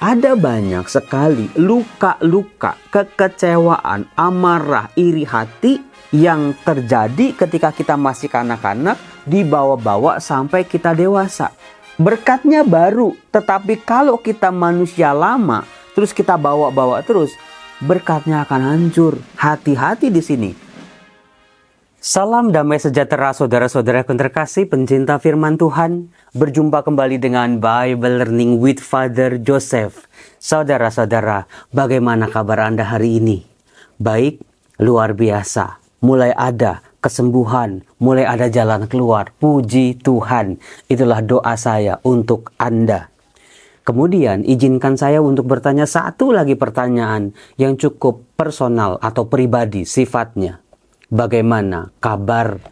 Ada banyak sekali luka-luka, kekecewaan, amarah, iri hati yang terjadi ketika kita masih kanak-kanak, dibawa-bawa sampai kita dewasa. Berkatnya baru, tetapi kalau kita manusia lama, terus kita bawa-bawa terus, berkatnya akan hancur. Hati-hati di sini. Salam damai sejahtera saudara-saudara yang terkasih, pencinta firman Tuhan. Berjumpa kembali dengan Bible Learning with Father Joseph. Saudara-saudara, bagaimana kabar Anda hari ini? Baik, luar biasa. Mulai ada kesembuhan, mulai ada jalan keluar. Puji Tuhan. Itulah doa saya untuk Anda. Kemudian izinkan saya untuk bertanya satu lagi pertanyaan yang cukup personal atau pribadi sifatnya. Bagaimana kabar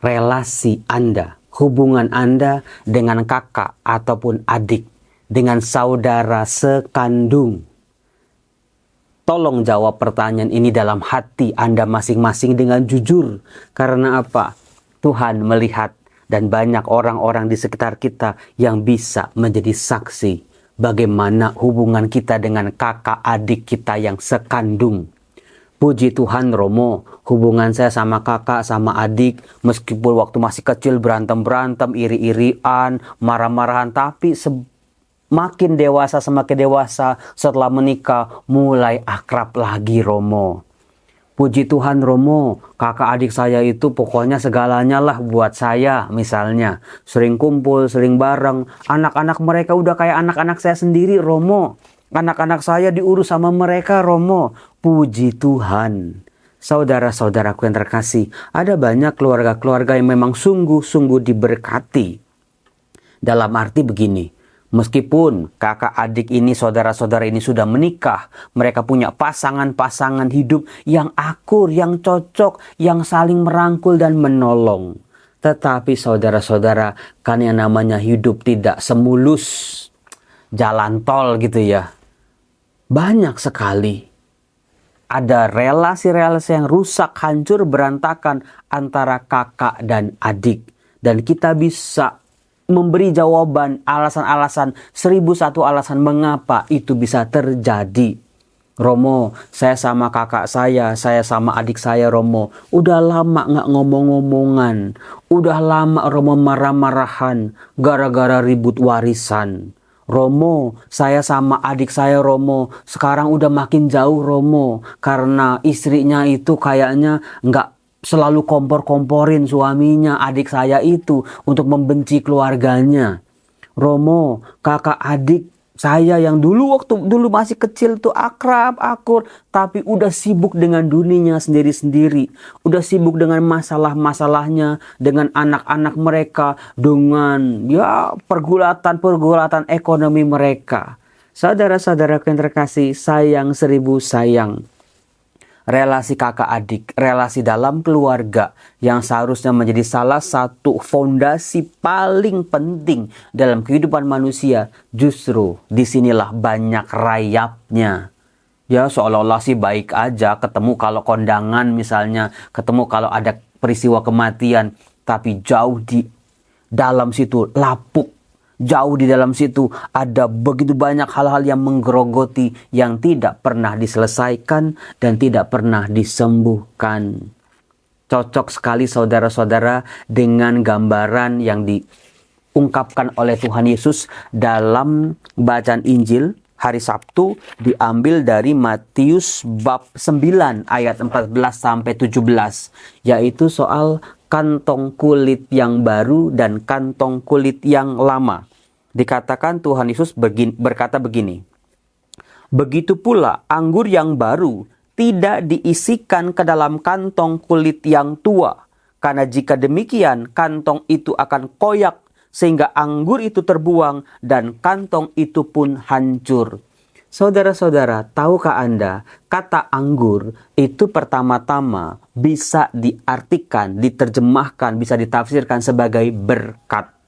relasi Anda, hubungan Anda dengan kakak ataupun adik, dengan saudara sekandung? Tolong jawab pertanyaan ini dalam hati Anda masing-masing dengan jujur. Karena apa? Tuhan melihat dan banyak orang-orang di sekitar kita yang bisa menjadi saksi bagaimana hubungan kita dengan kakak adik kita yang sekandung. Puji Tuhan Romo, hubungan saya sama kakak, sama adik, meskipun waktu masih kecil berantem-berantem, iri-irian, marah-marahan, tapi semakin dewasa, setelah menikah, mulai akrab lagi Romo. Puji Tuhan Romo, kakak adik saya itu pokoknya segalanya lah buat saya misalnya. Sering kumpul, sering bareng, anak-anak mereka udah kayak anak-anak saya sendiri Romo. Anak-anak saya diurus sama mereka Romo. Puji Tuhan. Saudara-saudaraku yang terkasih, ada banyak keluarga-keluarga yang memang sungguh-sungguh diberkati. Dalam arti begini, meskipun kakak adik ini, saudara-saudara ini sudah menikah, mereka punya pasangan-pasangan hidup yang akur, yang cocok, yang saling merangkul dan menolong. Tetapi saudara-saudara, kan yang namanya hidup tidak semulus jalan tol gitu ya. Banyak sekali ada relasi-relasi yang rusak, hancur, berantakan antara kakak dan adik. Dan kita bisa memberi jawaban, alasan-alasan, 1001 alasan mengapa itu bisa terjadi. Romo, saya sama kakak saya sama adik saya Romo. Udah lama gak ngomong-ngomongan. Udah lama Romo marah-marahan gara-gara ribut warisan. Romo, saya sama adik saya Romo, sekarang udah makin jauh Romo. Karena istrinya itu kayaknya nggak selalu kompor-komporin suaminya, adik saya itu, untuk membenci keluarganya. Romo, kakak adik saya yang waktu dulu masih kecil tuh akrab, akur, tapi udah sibuk dengan dunianya sendiri-sendiri. Udah sibuk dengan masalah-masalahnya, dengan anak-anak mereka, dengan pergulatan ekonomi mereka. Saudara-saudara yang terkasih, sayang 1000 sayang. Relasi kakak adik, relasi dalam keluarga yang seharusnya menjadi salah satu fondasi paling penting dalam kehidupan manusia, justru disinilah banyak rayapnya. Ya seolah-olah sih baik aja, ketemu kalau kondangan misalnya, ketemu kalau ada peristiwa kematian, tapi jauh di dalam situ lapuk. Jauh di dalam situ ada begitu banyak hal-hal yang menggerogoti yang tidak pernah diselesaikan dan tidak pernah disembuhkan. Cocok sekali saudara-saudara dengan gambaran yang diungkapkan oleh Tuhan Yesus dalam bacaan Injil hari Sabtu, diambil dari Matius bab 9 ayat 14 sampai 17, yaitu soal kantong kulit yang baru dan kantong kulit yang lama. Dikatakan Tuhan Yesus berkata begini, begitu pula anggur yang baru tidak diisikan ke dalam kantong kulit yang tua, karena jika demikian kantong itu akan koyak sehingga anggur itu terbuang dan kantong itu pun hancur. Saudara-saudara, tahukah Anda, kata anggur itu pertama-tama bisa diartikan, diterjemahkan, bisa ditafsirkan sebagai berkat.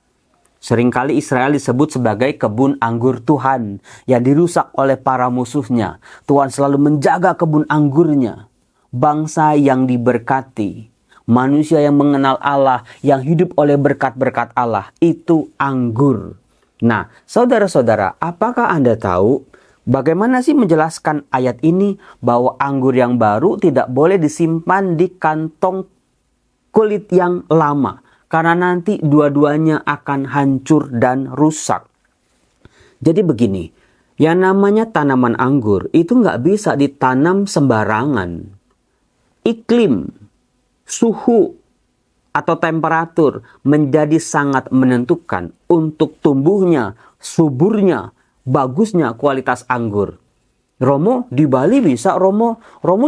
Seringkali Israel disebut sebagai kebun anggur Tuhan yang dirusak oleh para musuhnya. Tuhan selalu menjaga kebun anggurnya. Bangsa yang diberkati, manusia yang mengenal Allah, yang hidup oleh berkat-berkat Allah, itu anggur. Nah, saudara-saudara, apakah Anda tahu Bagaimana sih menjelaskan ayat ini bahwa anggur yang baru tidak boleh disimpan di kantong kulit yang lama, karena nanti dua-duanya akan hancur dan rusak. Jadi begini, yang namanya tanaman anggur itu nggak bisa ditanam sembarangan. Iklim, suhu, atau temperatur menjadi sangat menentukan untuk tumbuhnya, suburnya, bagusnya kualitas anggur. Romo, di Bali bisa, Romo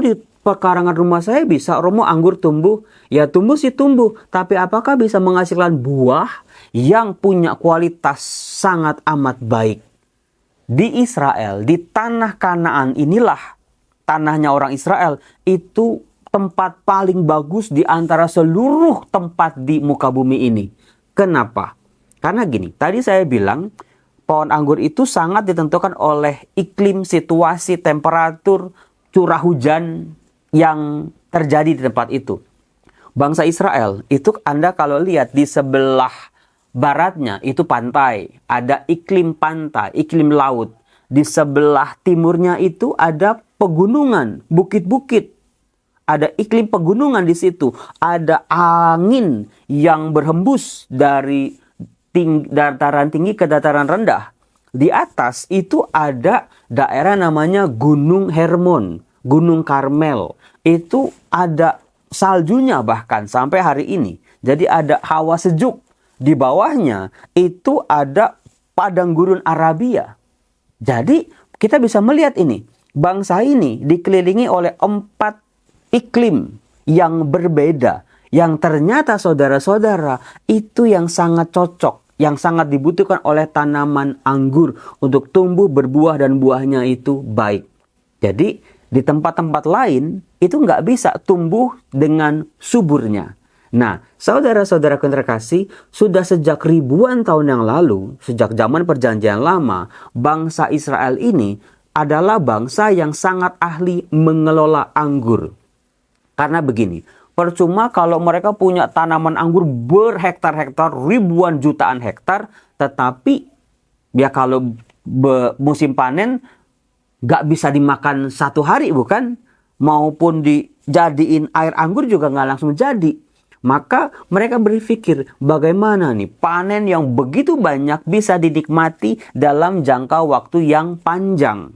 di pekarangan rumah saya bisa, Romo anggur tumbuh. Ya tumbuh sih tumbuh, tapi apakah bisa menghasilkan buah yang punya kualitas sangat amat baik? Di Israel, di tanah Kanaan inilah, tanahnya orang Israel, itu tempat paling bagus di antara seluruh tempat di muka bumi ini. Kenapa? Karena gini, tadi saya bilang pohon anggur itu sangat ditentukan oleh iklim, situasi, temperatur, curah hujan yang terjadi di tempat itu. Bangsa Israel itu Anda kalau lihat di sebelah baratnya itu pantai, ada iklim pantai, iklim laut. Di sebelah timurnya itu ada pegunungan, bukit-bukit. Ada iklim pegunungan di situ, ada angin yang berhembus dari dataran tinggi ke dataran rendah. Di atas itu ada daerah namanya Gunung Hermon, Gunung Karmel. Itu ada saljunya bahkan sampai hari ini. Jadi ada hawa sejuk. Di bawahnya itu ada padang gurun Arabia. Jadi kita bisa melihat ini, bangsa ini dikelilingi oleh 4 iklim yang berbeda, yang ternyata saudara-saudara itu yang sangat cocok, yang sangat dibutuhkan oleh tanaman anggur untuk tumbuh berbuah dan buahnya itu baik. Jadi di tempat-tempat lain itu nggak bisa tumbuh dengan suburnya. Nah, saudara-saudara terkasih, sudah sejak ribuan tahun yang lalu, sejak zaman perjanjian lama, bangsa Israel ini adalah bangsa yang sangat ahli mengelola anggur. Karena begini, percuma kalau mereka punya tanaman anggur berhektar-hektar, ribuan jutaan hektar, tetapi ya kalau musim panen gak bisa dimakan satu hari bukan? Maupun dijadiin air anggur juga gak langsung jadi. Maka mereka berpikir bagaimana nih panen yang begitu banyak bisa dinikmati dalam jangka waktu yang panjang.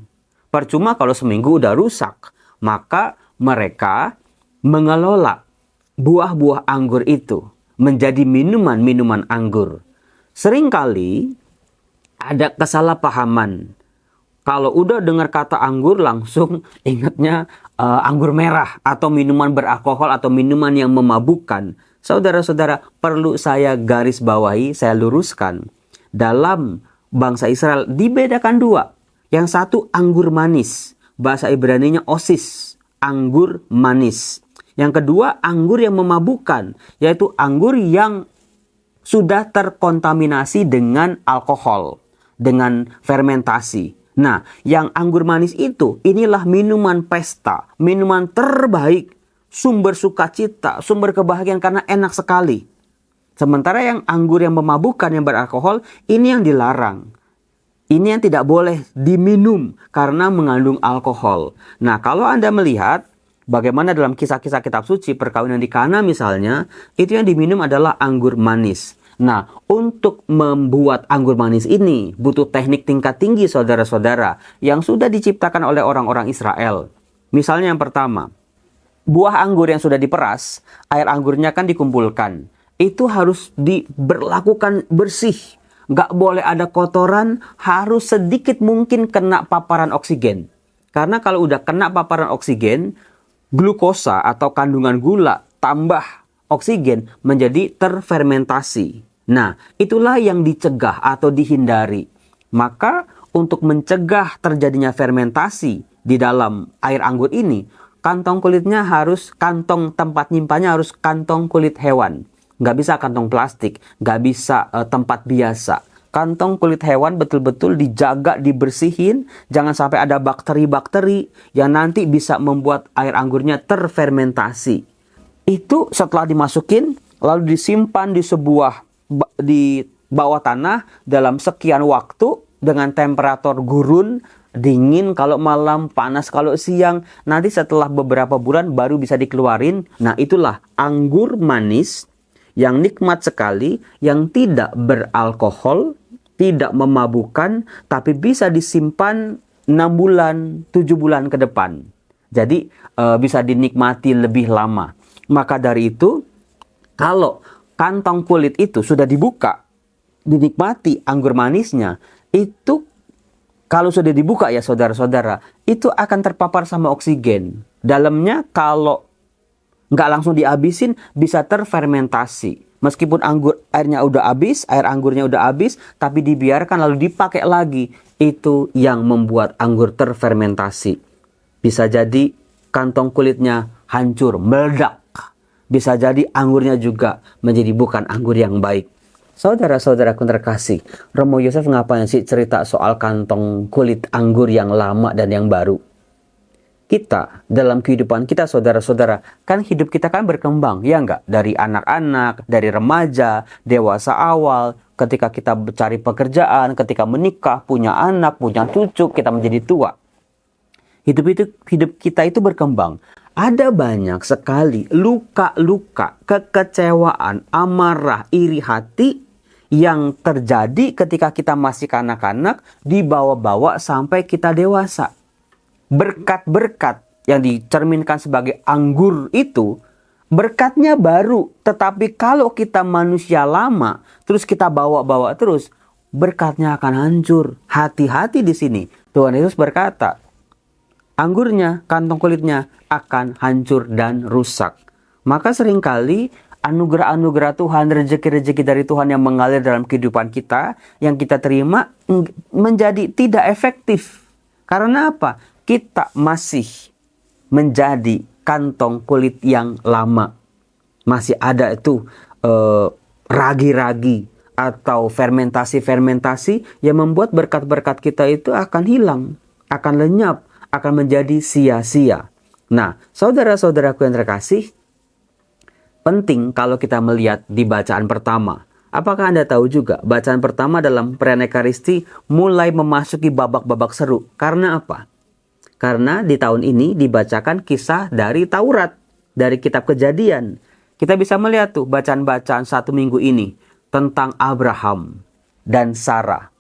Percuma kalau seminggu udah rusak. Maka mereka mengelola buah-buah anggur itu menjadi minuman-minuman anggur. Seringkali ada kesalahpahaman. Kalau udah dengar kata anggur langsung ingatnya anggur merah atau minuman beralkohol atau minuman yang memabukkan. Saudara-saudara, perlu saya garis bawahi, saya luruskan. Dalam bangsa Israel dibedakan 2. Yang satu anggur manis. Bahasa Ibraninya osis, anggur manis. Yang kedua, anggur yang memabukkan, yaitu anggur yang sudah terkontaminasi dengan alkohol, dengan fermentasi. Nah, yang anggur manis itu, inilah minuman pesta, minuman terbaik, sumber sukacita, sumber kebahagiaan karena enak sekali. Sementara yang anggur yang memabukkan, yang beralkohol, ini yang dilarang. Ini yang tidak boleh diminum karena mengandung alkohol. Nah, kalau Anda melihat bagaimana dalam kisah-kisah kitab suci perkawinan di Kana misalnya, itu yang diminum adalah anggur manis. Nah, untuk membuat anggur manis ini butuh teknik tingkat tinggi saudara-saudara yang sudah diciptakan oleh orang-orang Israel. Misalnya yang pertama, buah anggur yang sudah diperas, air anggurnya kan dikumpulkan. Itu harus diberlakukan bersih. Nggak boleh ada kotoran, harus sedikit mungkin kena paparan oksigen. Karena kalau udah kena paparan oksigen, glukosa atau kandungan gula tambah oksigen menjadi terfermentasi. Nah, itulah yang dicegah atau dihindari. Maka untuk mencegah terjadinya fermentasi di dalam air anggur ini, kantong kulitnya harus, kantong tempat nyimpannya harus kantong kulit hewan. Nggak bisa kantong plastik, nggak bisa tempat biasa. Kantong kulit hewan betul-betul dijaga, dibersihin. Jangan sampai ada bakteri-bakteri yang nanti bisa membuat air anggurnya terfermentasi. Itu setelah dimasukin, lalu disimpan di bawah tanah dalam sekian waktu dengan temperatur gurun dingin kalau malam, panas kalau siang. Nanti setelah beberapa bulan baru bisa dikeluarin. Nah, itulah anggur manis yang nikmat sekali, yang tidak beralkohol, tidak memabukkan, tapi bisa disimpan 6 bulan, 7 bulan ke depan. Jadi bisa dinikmati lebih lama. Maka dari itu, kalau kantong kulit itu sudah dibuka, dinikmati anggur manisnya, itu kalau sudah dibuka ya saudara-saudara, itu akan terpapar sama oksigen. Dalamnya kalau nggak langsung dihabisin, bisa terfermentasi. Meskipun airnya udah habis, air anggurnya udah habis, tapi dibiarkan lalu dipakai lagi. Itu yang membuat anggur terfermentasi. Bisa jadi kantong kulitnya hancur, meledak. Bisa jadi anggurnya juga menjadi bukan anggur yang baik. Saudara-saudaraku terkasih, Romo Yosef ngapain sih cerita soal kantong kulit anggur yang lama dan yang baru? Kita, dalam kehidupan kita saudara-saudara, kan hidup kita kan berkembang, ya enggak? Dari anak-anak, dari remaja, dewasa awal, ketika kita cari pekerjaan, ketika menikah, punya anak, punya cucu, kita menjadi tua. Hidup kita itu berkembang. Ada banyak sekali luka-luka, kekecewaan, amarah, iri hati yang terjadi ketika kita masih kanak-kanak, dibawa-bawa sampai kita dewasa. Berkat-berkat yang dicerminkan sebagai anggur itu, berkatnya baru. Tetapi kalau kita manusia lama, terus kita bawa-bawa terus, berkatnya akan hancur. Hati-hati di sini. Tuhan Yesus berkata, anggurnya, kantong kulitnya akan hancur dan rusak. Maka seringkali anugerah-anugerah Tuhan, rezeki-rezeki dari Tuhan yang mengalir dalam kehidupan kita, yang kita terima menjadi tidak efektif. Karena apa? Kita masih menjadi kantong kulit yang lama. Masih ada itu ragi-ragi atau fermentasi-fermentasi yang membuat berkat-berkat kita itu akan hilang, akan lenyap, akan menjadi sia-sia. Nah, saudara-saudaraku yang terkasih, penting kalau kita melihat di bacaan pertama. Apakah Anda tahu juga bacaan pertama dalam perayaan Ekaristi mulai memasuki babak-babak seru? Karena apa? Karena di tahun ini dibacakan kisah dari Taurat, dari kitab Kejadian. Kita bisa melihat tuh bacaan-bacaan 1 minggu ini tentang Abraham dan Sarah.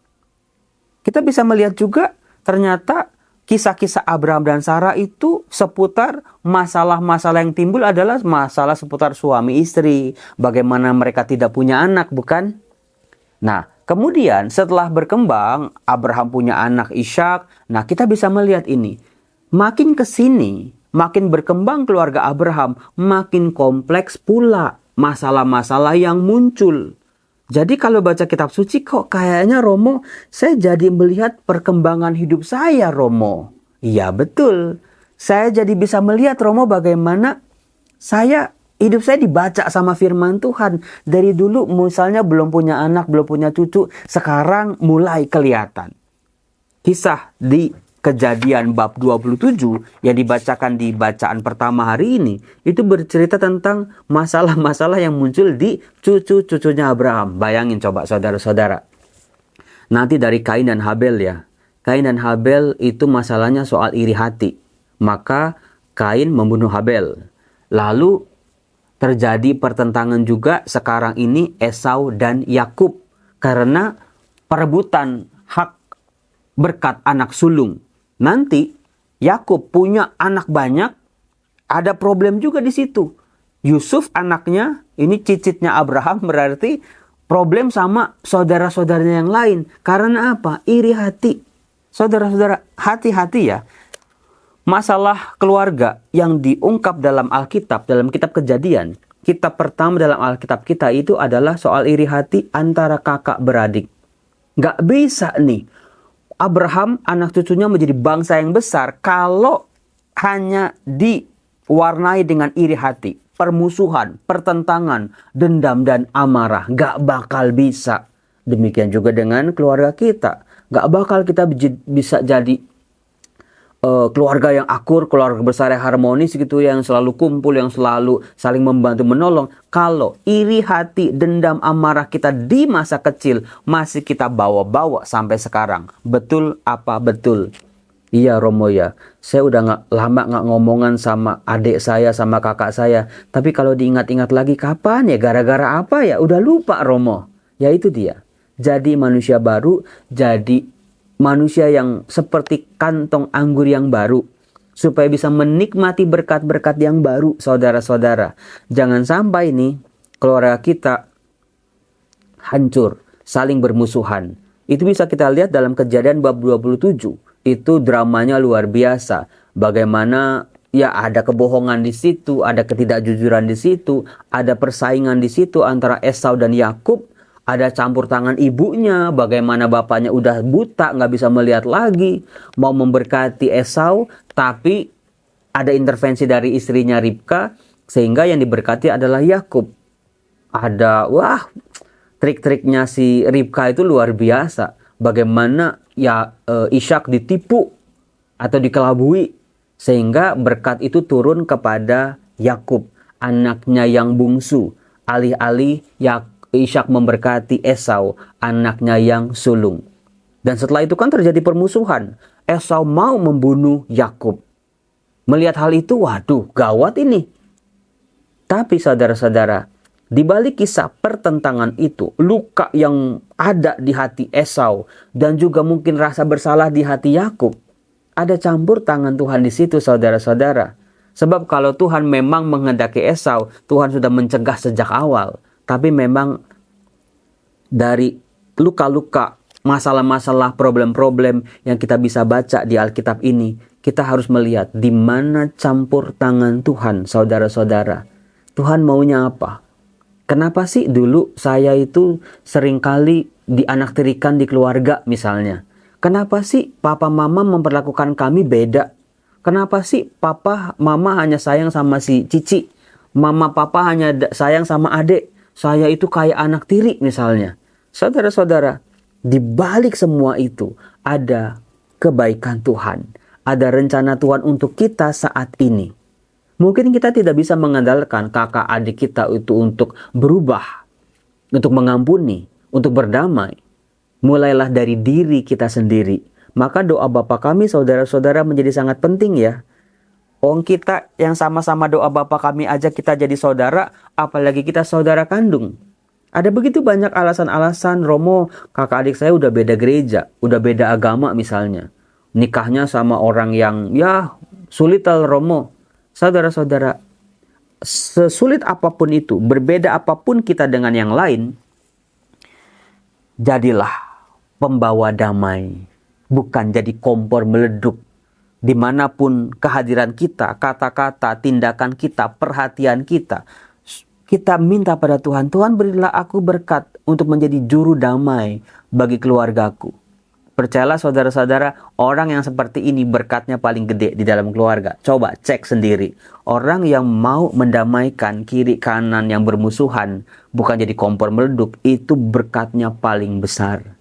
Kita bisa melihat juga ternyata kisah-kisah Abraham dan Sarah itu seputar masalah-masalah yang timbul adalah masalah seputar suami istri. Bagaimana mereka tidak punya anak, bukan? Nah, kemudian setelah berkembang, Abraham punya anak Ishak. Nah, kita bisa melihat ini. Makin ke sini, makin berkembang keluarga Abraham, makin kompleks pula masalah-masalah yang muncul. Jadi kalau baca kitab suci kok kayaknya Romo, saya jadi melihat perkembangan hidup saya Romo. Iya betul. Saya jadi bisa melihat Romo bagaimana hidup saya dibaca sama firman Tuhan. Dari dulu misalnya belum punya anak, belum punya cucu, sekarang mulai kelihatan. Kisah di Kejadian bab 27 yang dibacakan di bacaan pertama hari ini, itu bercerita tentang masalah-masalah yang muncul di cucu-cucunya Abraham. Bayangin coba saudara-saudara. Nanti dari Kain dan Habel ya. Kain dan Habel itu masalahnya soal iri hati. Maka Kain membunuh Habel. Lalu terjadi pertentangan juga sekarang ini Esau dan Yakub. Karena perebutan hak berkat anak sulung. Nanti Yakub punya anak banyak, ada problem juga di situ. Yusuf anaknya, ini cicitnya Abraham, berarti problem sama saudara-saudaranya yang lain. Karena apa? Iri hati. Saudara-saudara, hati-hati ya. Masalah keluarga yang diungkap dalam Alkitab, dalam kitab Kejadian, kitab pertama dalam Alkitab kita itu adalah soal iri hati antara kakak beradik. Nggak bisa nih Abraham, anak cucunya menjadi bangsa yang besar kalau hanya diwarnai dengan iri hati, permusuhan, pertentangan, dendam, dan amarah. Gak bakal bisa. Demikian juga dengan keluarga kita. Gak bakal kita bisa jadi keluarga yang akur, keluarga besar yang harmonis gitu, yang selalu kumpul, yang selalu saling membantu menolong. Kalau iri hati, dendam, amarah kita di masa kecil masih kita bawa-bawa sampai sekarang. Betul apa betul? Iya Romo ya, saya udah nggak lama nggak ngomongan sama adik saya sama kakak saya. Tapi kalau diingat-ingat lagi kapan ya, gara-gara apa ya, udah lupa Romo. Ya itu dia. Jadi manusia baru, jadi manusia yang seperti kantong anggur yang baru. Supaya bisa menikmati berkat-berkat yang baru, saudara-saudara. Jangan sampai nih keluarga kita hancur, saling bermusuhan. Itu bisa kita lihat dalam Kejadian bab 27. Itu dramanya luar biasa. Bagaimana ya ada kebohongan di situ, ada ketidakjujuran di situ, ada persaingan di situ antara Esau dan Yakub, ada campur tangan ibunya, bagaimana bapaknya udah buta, nggak bisa melihat lagi, mau memberkati Esau, tapi ada intervensi dari istrinya Ribka, sehingga yang diberkati adalah Yakub. Ada, wah, trik-triknya si Ribka itu luar biasa. Bagaimana ya Ishak ditipu atau dikelabui sehingga berkat itu turun kepada Yakub, anaknya yang bungsu. Alih-alih Ishak memberkati Esau, anaknya yang sulung. Dan setelah itu kan terjadi permusuhan. Esau mau membunuh Yakub. Melihat hal itu, waduh, gawat ini. Tapi saudara-saudara, di balik kisah pertentangan itu, luka yang ada di hati Esau dan juga mungkin rasa bersalah di hati Yakub, ada campur tangan Tuhan di situ, saudara-saudara. Sebab kalau Tuhan memang menghendaki Esau, Tuhan sudah mencegah sejak awal. Tapi memang dari luka-luka, masalah-masalah, problem-problem yang kita bisa baca di Alkitab ini, kita harus melihat di mana campur tangan Tuhan, saudara-saudara. Tuhan maunya apa? Kenapa sih dulu saya itu seringkali dianaktirikan di keluarga misalnya? Kenapa sih papa mama memperlakukan kami beda? Kenapa sih papa mama hanya sayang sama si Cici? Mama papa hanya sayang sama adik? Saya itu kayak anak tiri misalnya. Saudara-saudara, di balik semua itu ada kebaikan Tuhan. Ada rencana Tuhan untuk kita saat ini. Mungkin kita tidak bisa mengandalkan kakak adik kita itu untuk berubah, untuk mengampuni, untuk berdamai. Mulailah dari diri kita sendiri. Maka doa Bapa kami saudara-saudara menjadi sangat penting ya. Kita yang sama-sama doa Bapa kami aja kita jadi saudara, apalagi kita saudara kandung. Ada begitu banyak alasan-alasan, Romo, kakak adik saya udah beda gereja, udah beda agama misalnya. Nikahnya sama orang yang ya sulit Romo. Saudara-saudara, sesulit apapun itu, berbeda apapun kita dengan yang lain, jadilah pembawa damai, bukan jadi kompor meleduk. Dimanapun kehadiran kita, kata-kata, tindakan kita, perhatian kita, kita minta pada Tuhan, Tuhan berilah aku berkat untuk menjadi juru damai bagi keluargaku. Percayalah saudara-saudara, orang yang seperti ini berkatnya paling gede di dalam keluarga. Coba cek sendiri. Orang yang mau mendamaikan kiri kanan yang bermusuhan, bukan jadi kompor meleduk, itu berkatnya paling besar.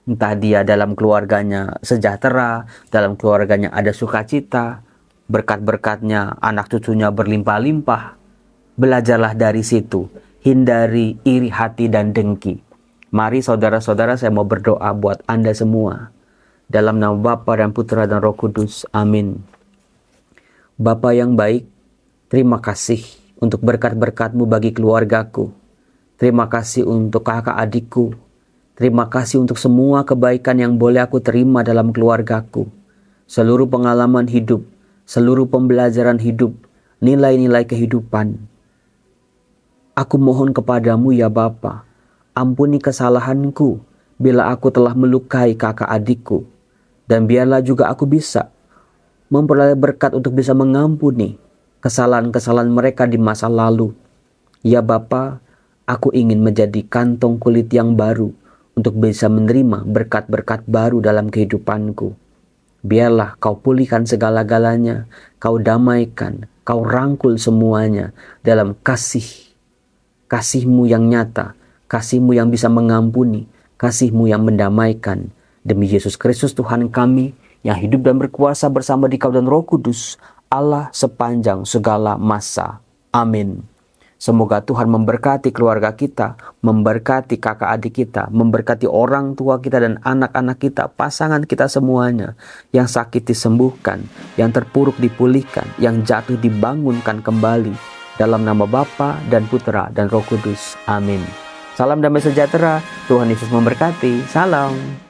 Entah dia dalam keluarganya sejahtera, dalam keluarganya ada sukacita, berkat-berkatnya anak cucunya berlimpah-limpah. Belajarlah dari situ, hindari iri hati dan dengki. Mari saudara-saudara, saya mau berdoa buat Anda semua. Dalam nama Bapa dan Putra dan Roh Kudus. Amin. Bapa yang baik, terima kasih untuk berkat-berkat-Mu bagi keluargaku. Terima kasih untuk kakak adikku. Terima kasih untuk semua kebaikan yang boleh aku terima dalam keluargaku. Seluruh pengalaman hidup, seluruh pembelajaran hidup, nilai-nilai kehidupan. Aku mohon kepadamu ya Bapa, ampuni kesalahanku bila aku telah melukai kakak adikku. Dan biarlah juga aku bisa memperoleh berkat untuk bisa mengampuni kesalahan-kesalahan mereka di masa lalu. Ya Bapa, aku ingin menjadi kantong kulit yang baru untuk bisa menerima berkat-berkat baru dalam kehidupanku. Biarlah kau pulihkan segala-galanya, kau damaikan, kau rangkul semuanya dalam kasih-Mu yang nyata, kasih-Mu yang bisa mengampuni, kasih-Mu yang mendamaikan. Demi Yesus Kristus Tuhan kami, yang hidup dan berkuasa bersama Dikau dan Roh Kudus, Allah sepanjang segala masa. Amin. Semoga Tuhan memberkati keluarga kita, memberkati kakak adik kita, memberkati orang tua kita dan anak-anak kita, pasangan kita semuanya. Yang sakit disembuhkan, yang terpuruk dipulihkan, yang jatuh dibangunkan kembali. Dalam nama Bapa dan Putra dan Roh Kudus. Amin. Salam damai sejahtera, Tuhan Yesus memberkati. Salam.